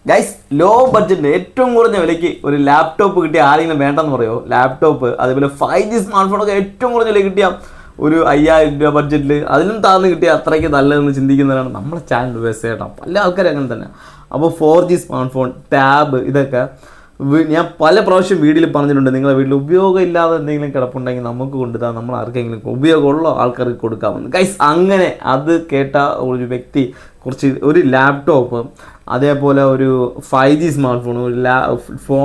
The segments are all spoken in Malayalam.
ഗൈസ്, ലോ ബഡ്ജറ്റിൽ ഏറ്റവും കുറഞ്ഞ വിലയ്ക്ക് ഒരു ലാപ്ടോപ്പ് കിട്ടിയ ആരെങ്കിലും വേണ്ടെന്ന് പറയുമോ? ലാപ്ടോപ്പ് അതേപോലെ 5G സ്മാർട്ട് ഫോണൊക്കെ ഏറ്റവും കുറഞ്ഞ വില കിട്ടിയ ഒരു 5000 രൂപ ബഡ്ജറ്റിൽ അതിലും താഴ്ന്ന് കിട്ടിയ അത്രയ്ക്ക് നല്ലതെന്ന് ചിന്തിക്കുന്നവരാണ് നമ്മുടെ ചാനൽ കേട്ടോ. പല ആൾക്കാരും അങ്ങനെ തന്നെ. അപ്പോൾ 4G സ്മാർട്ട് ഫോൺ, ടാബ്, ഇതൊക്കെ ഞാൻ പല പ്രാവശ്യം വീഡിയോയിൽ പറഞ്ഞിട്ടുണ്ട്. നിങ്ങളുടെ വീട്ടിൽ ഉപയോഗം ഇല്ലാതെ എന്തെങ്കിലും കിടപ്പുണ്ടെങ്കിൽ നമുക്ക് കൊണ്ടുതാ, നമ്മൾ ആർക്കെങ്കിലും ഉപയോഗമുള്ള ആൾക്കാർക്ക് കൊടുക്കാമെന്ന്. ഗൈസ്, അങ്ങനെ അത് കേട്ട ഒരു വ്യക്തി ഒരു ലാപ്ടോപ്പ്, അതേപോലെ ഒരു 5G സ്മാർട്ട് ഫോൺ,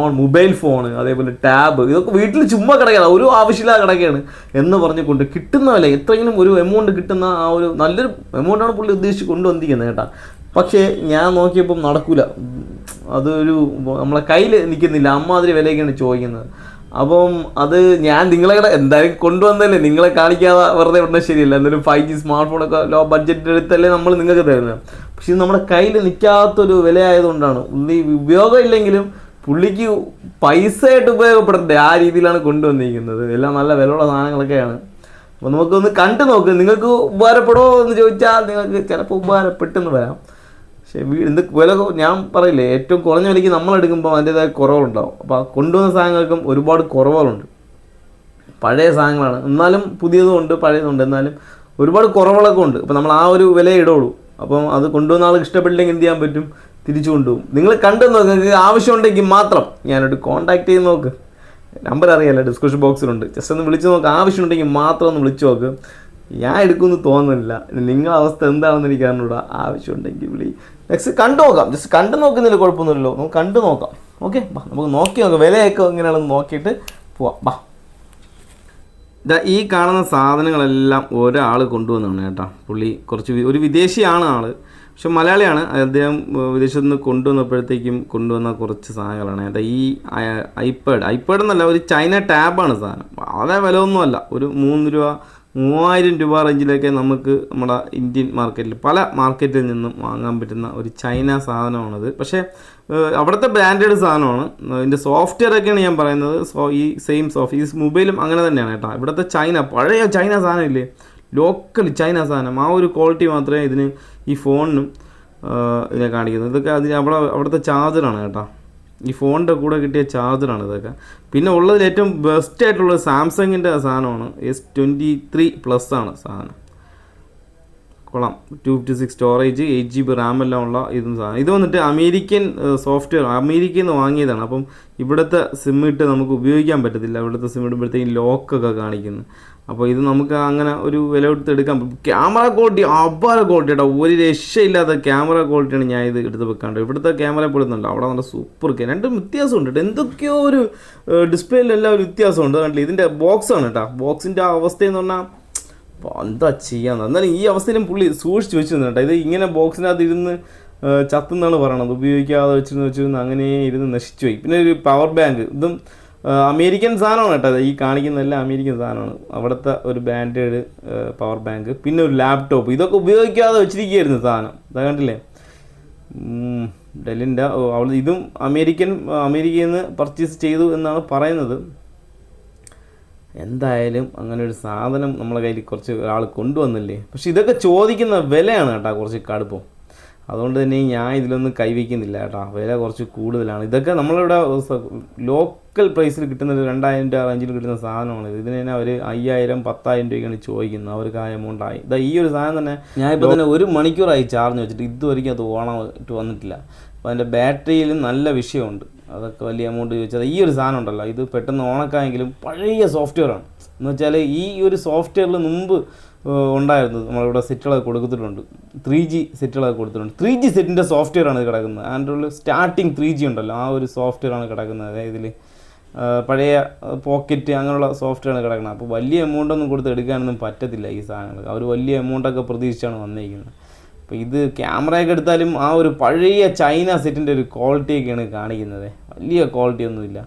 ഒരു മൊബൈൽ ഫോൺ, അതേപോലെ ടാബ്, ഇതൊക്കെ വീട്ടിൽ ചുമ്മാ കിടക്കുകയാണ്, ഒരു ആവശ്യമില്ലാതെ കിടക്കുകയാണ് എന്ന് പറഞ്ഞുകൊണ്ട് കിട്ടുന്ന വില എത്രയെങ്കിലും ഒരു എമൗണ്ട് കിട്ടുന്ന ആ ഒരു നല്ലൊരു എമൗണ്ടാണ് പുള്ളി ഉദ്ദേശിച്ച് കൊണ്ടുവന്നിരിക്കുന്നത് കേട്ടോ. പക്ഷേ ഞാൻ നോക്കിയപ്പം നടക്കില്ല, അതൊരു നമ്മളെ കയ്യിൽ നിൽക്കുന്നില്ല, അമ്മാതിരി വിലയൊക്കെയാണ് ചോദിക്കുന്നത്. അപ്പം അത് ഞാൻ നിങ്ങളെ എന്തായാലും കൊണ്ടുവന്നല്ലേ, നിങ്ങളെ കാണിക്കാതെ വെറുതെ വിടണം ശരിയല്ല. എന്തായാലും 5G സ്മാർട്ട് ഫോണൊക്കെ ലോ ബഡ്ജറ്റ് എടുത്തല്ലേ നമ്മൾ നിങ്ങൾക്ക് തരുന്നത്. പക്ഷെ ഇത് നമ്മുടെ കയ്യിൽ നിൽക്കാത്തൊരു വിലയായതുകൊണ്ടാണ്. പുള്ളി ഉപയോഗം ഇല്ലെങ്കിലും പുള്ളിക്ക് പൈസ ആയിട്ട് ഉപയോഗപ്പെടണ്ടേ, ആ രീതിയിലാണ് കൊണ്ടുവന്നിരിക്കുന്നത്. എല്ലാം നല്ല വിലയുള്ള സാധനങ്ങളൊക്കെയാണ്. അപ്പോൾ നമുക്കൊന്ന് കണ്ടു നോക്ക്, നിങ്ങൾക്ക് ഉപകാരപ്പെടുമോ എന്ന് ചോദിച്ചാൽ നിങ്ങൾക്ക് ചിലപ്പോൾ ഉപകാരപ്പെട്ടെന്ന് വരാം. പക്ഷേ വില ഞാൻ പറയില്ലേ, ഏറ്റവും കുറഞ്ഞ വിലയ്ക്ക് നമ്മളെടുക്കുമ്പോൾ അതിൻ്റേതായ കുറവുണ്ടാവും. അപ്പോൾ ആ കൊണ്ടുവന്ന സാധനങ്ങൾക്കും ഒരുപാട് കുറവുകളുണ്ട്. പഴയ സാധനങ്ങളാണ്, എന്നാലും പുതിയതുമുണ്ട്, പഴയതുണ്ട്, എന്നാലും ഒരുപാട് കുറവുകളൊക്കെ ഉണ്ട്. അപ്പോൾ നമ്മൾ ആ ഒരു വിലയെ ഇടുള്ളൂ. അപ്പം അത് കൊണ്ടുവന്ന ആൾക്ക് ഇഷ്ടപ്പെട്ടില്ലെങ്കിൽ എന്ത് ചെയ്യാൻ പറ്റും? തിരിച്ചു കൊണ്ടുപോകും. നിങ്ങൾ കണ്ടു നോക്ക്, നിങ്ങൾക്ക് ആവശ്യമുണ്ടെങ്കിൽ മാത്രം ഞാനൊരു കോൺടാക്ട് ചെയ്ത് നോക്ക്. നമ്പർ അറിയാമല്ലോ, ഡിസ്ക്രിപ്ഷൻ ബോക്സിലുണ്ട്. ജസ്റ്റ് ഒന്ന് വിളിച്ച് നോക്ക്, ആവശ്യമുണ്ടെങ്കിൽ മാത്രം ഒന്ന് വിളിച്ച് നോക്ക്. ഞാൻ എടുക്കുമെന്ന് തോന്നുന്നില്ല. നിങ്ങളുടെ അവസ്ഥ എന്താണെന്ന് എനിക്ക് അറിഞ്ഞൂടാ. ആവശ്യമുണ്ടെങ്കിൽ വിളി. നെക്സ്റ്റ് കണ്ടു നോക്കാം, ജസ്റ്റ് കണ്ടു നോക്കുന്നില്ല, കുഴപ്പമൊന്നുമില്ലല്ലോ, നമുക്ക് കണ്ടു നോക്കാം. ഓക്കെ, നമുക്ക് നോക്കി നോക്കാം, വിലയൊക്കെ എങ്ങനെയാണെന്ന് നോക്കിയിട്ട് പോവാം. ഈ കാണുന്ന സാധനങ്ങളെല്ലാം ഒരാൾ കൊണ്ടുവന്നതാണ് കേട്ടോ. പുള്ളി ഒരു വിദേശിയാണ് ആൾ, പക്ഷെ മലയാളിയാണ്. അദ്ദേഹം വിദേശത്ത് നിന്ന് കൊണ്ടുവന്ന കുറച്ച് സാധനങ്ങളാണ് കേട്ടോ. ഈ ഐപാഡ് എന്നല്ല, ഒരു ചൈന ടാബാണ് സാധനം. വളരെ വിലയൊന്നുമല്ല, ഒരു 3000 രൂപ റേഞ്ചിലൊക്കെ നമുക്ക് നമ്മുടെ ഇന്ത്യൻ മാർക്കറ്റിൽ പല മാർക്കറ്റിൽ നിന്നും വാങ്ങാൻ പറ്റുന്ന ഒരു ചൈന സാധനമാണത്. പക്ഷേ അവിടുത്തെ ബ്രാൻഡഡ് സാധനമാണ്. ഇതിൻ്റെ സോഫ്റ്റ്വെയർ ഒക്കെയാണ് ഞാൻ പറയുന്നത്. ഈ ഈ മൊബൈലും അങ്ങനെ തന്നെയാണ് കേട്ടോ. ഇവിടുത്തെ പഴയ ചൈന സാധനം ഇല്ലേ, ലോക്കൽ ചൈന സാധനം, ആ ഒരു ക്വാളിറ്റി മാത്രമേ ഇതിന് ഈ ഫോണിനും ഇതിനെ കാണിക്കുന്നത്. ഇതൊക്കെ അവിടുത്തെ ചാർജറാണ് കേട്ടോ. ഈ ഫോണിൻ്റെ കൂടെ കിട്ടിയ ചാർജറാണ് ഇതൊക്കെ. പിന്നെ ഉള്ളതിൽ ഏറ്റവും ബെസ്റ്റ് ആയിട്ടുള്ളത് സാംസങ്ങിൻ്റെ സാധനമാണ്. S23+ ആണ് സാധനം. കൊള്ളാം. 256 സ്റ്റോറേജ്, 8GB റാം എല്ലാം ഉള്ള ഇതും സാധനം. ഇത് വന്നിട്ട് അമേരിക്കൻ സോഫ്റ്റ്വെയർ, അമേരിക്കയിൽ നിന്ന് വാങ്ങിയതാണ്. അപ്പം ഇവിടുത്തെ സിം ഇട്ട് നമുക്ക് ഉപയോഗിക്കാൻ പറ്റത്തില്ല. ഇവിടുത്തെ സിം ഇടുമ്പോഴത്തേക്കും ലോക്കൊക്കെ കാണിക്കുന്നു. അപ്പോൾ ഇത് നമുക്ക് അങ്ങനെ ഒരു വില കൊടുത്ത് എടുക്കാൻ. ക്യാമറ ക്വാളിറ്റി അപാര ക്വാളിറ്റി കേട്ടോ, ഒരു രക്ഷയില്ലാത്ത ക്യാമറ ക്വാളിറ്റിയാണ് ഞാൻ ഇത് എടുത്ത് വെക്കാണ്ട്. ഇവിടുത്തെ ക്യാമറ പൊടുന്നുണ്ട്, അവിടെ നല്ല സൂപ്പർ. രണ്ടും വ്യത്യാസമുണ്ട് കേട്ടോ. എന്തൊക്കെയോ ഒരു ഡിസ്പ്ലേയിലെല്ലാം ഒരു വ്യത്യാസമുണ്ട്. കണ്ടില്ല, ഇതിൻ്റെ ബോക്സാണ് കേട്ടോ. ബോക്സിൻ്റെ അവസ്ഥയെന്ന് പറഞ്ഞാൽ എന്താ ചെയ്യാന്ന്. എന്നാലും ഈ അവസ്ഥയിലും പുള്ളി സൂക്ഷിച്ച് വെച്ചിരുന്നു കേട്ടോ. ഇത് ഇങ്ങനെ ബോക്സിനകത്ത് ഇരുന്ന് ചത്തുന്നാണ് പറയണത്. ഉപയോഗിക്കാതെ വെച്ചിരുന്ന് അങ്ങനെ ഇരുന്ന് നശിച്ചു പോയി. പിന്നെ ഒരു പവർ ബാങ്ക്, ഇതും അമേരിക്കൻ സാധനമാണ് കേട്ടോ. ഈ കാണിക്കുന്നതെല്ലാം അമേരിക്കൻ സാധനമാണ്. അവിടുത്തെ ഒരു ബ്രാൻഡഡ് പവർ ബാങ്ക്, പിന്നെ ഒരു ലാപ്ടോപ്പ്, ഇതൊക്കെ ഉപയോഗിക്കാതെ വെച്ചിരിക്കുകയായിരുന്നു സാധനം. ഇതാ കണ്ടില്ലേ, ഡെല്ലിൻ്റെ. ഇതും അമേരിക്കയിൽ നിന്ന് പർച്ചേസ് ചെയ്തു എന്നാണ് പറയുന്നത്. എന്തായാലും അങ്ങനെ ഒരു സാധനം നമ്മളെ കയ്യിൽ കുറച്ച് ഒരാൾ കൊണ്ടുവന്നില്ലേ. പക്ഷെ ഇതൊക്കെ ചോദിക്കുന്ന വിലയാണ് കേട്ടോ, കുറച്ച് കടുപ്പം. അതുകൊണ്ട് തന്നെ ഞാൻ ഇതിലൊന്നും കൈവയ്ക്കുന്നില്ല കേട്ടോ. വില കുറച്ച് കൂടുതലാണ്. ഇതൊക്കെ നമ്മളിവിടെ ലോക്കൽ പ്രൈസിൽ കിട്ടുന്ന 2000 രൂപ റേഞ്ചിൽ കിട്ടുന്ന സാധനമാണ്. ഇതിന് തന്നെ ഒരു 5000-10,000 രൂപയ്ക്കാണ് ചോദിക്കുന്നത്. അവർക്ക് ആ എമൗണ്ടായി. ഈ ഒരു സാധനം തന്നെ ഞാൻ ഇപ്പോൾ തന്നെ 1 മണിക്കൂറായി ചാർജ് വെച്ചിട്ട് ഇതുവരെയ്ക്കും അത് ഓണായിട്ട് വന്നിട്ടില്ല. അപ്പോൾ അതിൻ്റെ ബാറ്ററിയിൽ നല്ല വിഷയമുണ്ട്. അതൊക്കെ വലിയ എമൗണ്ട് ചോദിച്ചാൽ ഈ ഒരു സാധനം ഉണ്ടല്ലോ, ഇത് പെട്ടെന്ന് ഓണക്കായെങ്കിലും പഴയ സോഫ്റ്റ്വെയറാണ്. എന്ന് വെച്ചാൽ ഈ ഒരു സോഫ്റ്റ്വെയറിൽ മുമ്പ് ഉണ്ടായിരുന്നു. നമ്മളിവിടെ സെറ്റുകളൊക്കെ കൊടുത്തിട്ടുണ്ട്, 3G സെറ്റുകളൊക്കെ കൊടുത്തിട്ടുണ്ട്. 3G സെറ്റിൻ്റെ സോഫ്റ്റ്വെയറാണ് ഇത് കിടക്കുന്നത്. ആൻഡ്രോയിഡിൽ സ്റ്റാർട്ടിങ് 3G ഉണ്ടല്ലോ, ആ ഒരു സോഫ്റ്റ്വെയറാണ് കിടക്കുന്നത്. അതായത് ഇതിൽ പഴയ പോക്കറ്റ് അങ്ങനെയുള്ള സോഫ്റ്റ്വെയറാണ് കിടക്കുന്നത്. അപ്പോൾ വലിയ എമൗണ്ടൊന്നും കൊടുത്ത് എടുക്കാനൊന്നും പറ്റത്തില്ല ഈ സാധനങ്ങൾ. അവർ വലിയ എമൗണ്ടൊക്കെ പ്രതീക്ഷിച്ചാണ് വന്നിരിക്കുന്നത്. അപ്പോൾ ഇത് ക്യാമറയൊക്കെ എടുത്താലും ആ ഒരു പഴയ ചൈന സെറ്റിൻ്റെ ഒരു ക്വാളിറ്റിയൊക്കെയാണ് കാണിക്കുന്നത്. വലിയ ക്വാളിറ്റി ഒന്നുമില്ല.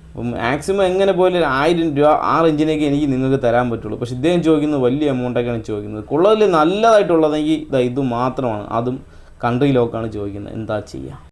അപ്പം മാക്സിമം എങ്ങനെ പോയാലും 1000 രൂപ ആ റേഞ്ചിനൊക്കെ എനിക്ക് നിങ്ങൾക്ക് തരാൻ പറ്റുള്ളൂ. പക്ഷേ ഇദ്ദേഹം ചോദിക്കുന്നത് വലിയ എമൗണ്ടൊക്കെയാണ് ചോദിക്കുന്നത്. കൊള്ളതിൽ നല്ലതായിട്ടുള്ളതെങ്കിൽ ഇത് മാത്രമാണ്. അതും കൺട്രി ലോക്കാണ് ചോദിക്കുന്നത്. എന്താ ചെയ്യുക?